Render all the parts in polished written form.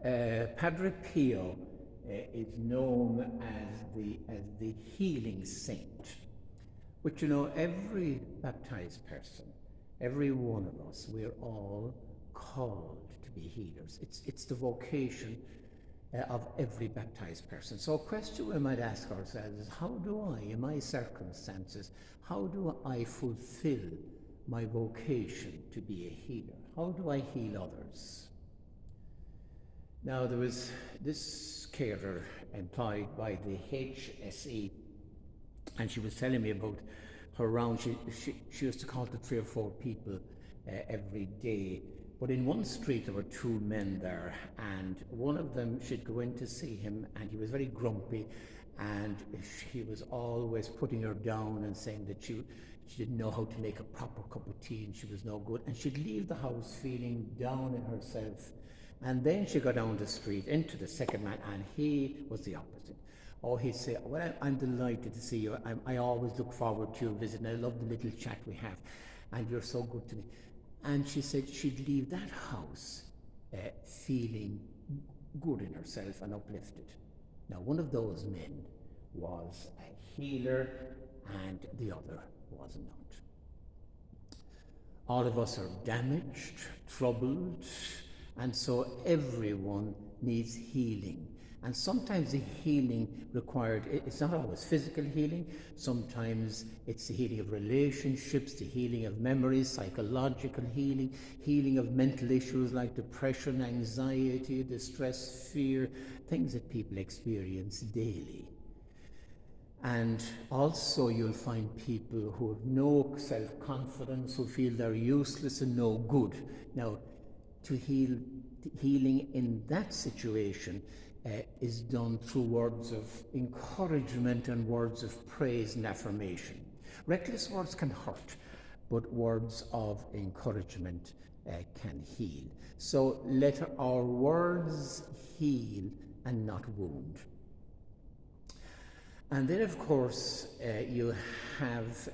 Padre Pio is known as the healing saint, but you know, every baptized person, every one of us, we're all called to be healers. It's the vocation of every baptized person. So a question we might ask ourselves is, how do I, in my circumstances, how do I fulfill my vocation to be a healer? How do I heal others? Now, there was this carer employed by the HSE, and she was telling me about her round. She used to call to 3 or 4 people every day. But in one street, there were 2 men there, and one of them, she'd go in to see him, and he was very grumpy, and she was always putting her down and saying that she didn't know how to make a proper cup of tea, and she was no good. And she'd leave the house feeling down in herself. And then she got down the street into the second man, and he was the opposite. Oh, he'd say, well, I'm delighted to see you. I always look forward to your visit, and I love the little chat we have, and you're so good to me. And she said she'd leave that house feeling good in herself and uplifted. Now, one of those men was a healer, and the other was not. All of us are damaged, troubled, and so everyone needs healing. And sometimes the healing required, it's not always physical healing, sometimes it's the healing of relationships, the healing of memories, psychological healing, healing of mental issues like depression, anxiety, distress, fear, things that people experience daily. And also you'll find people who have no self-confidence, who feel they're useless and no good. Now, healing in that situation is done through words of encouragement and words of praise and affirmation. Reckless words can hurt, but words of encouragement can heal. So let our words heal and not wound. And then, of course, you have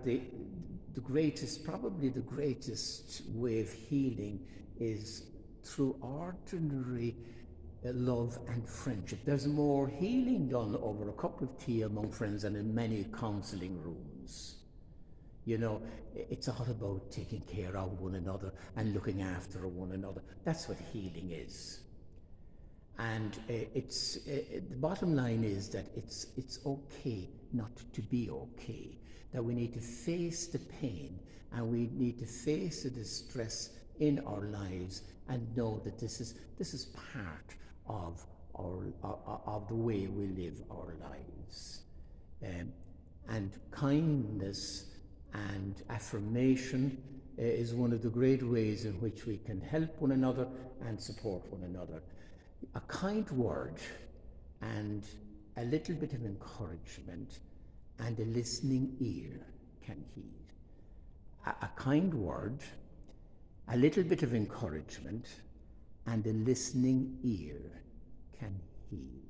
the greatest, probably the greatest way of healing is through ordinary love and friendship. There's more healing done over a cup of tea among friends than in many counselling rooms. You know, it's all about taking care of one another and looking after one another. That's what healing is. And the bottom line is that it's okay not to be okay, that we need to face the pain and we need to face the distress in our lives and know that this is part of the way we live our lives. And kindness and affirmation is one of the great ways in which we can help one another and support one another. A kind word and a little bit of encouragement and a listening ear can heal. A kind word, a little bit of encouragement, and a listening ear can heal.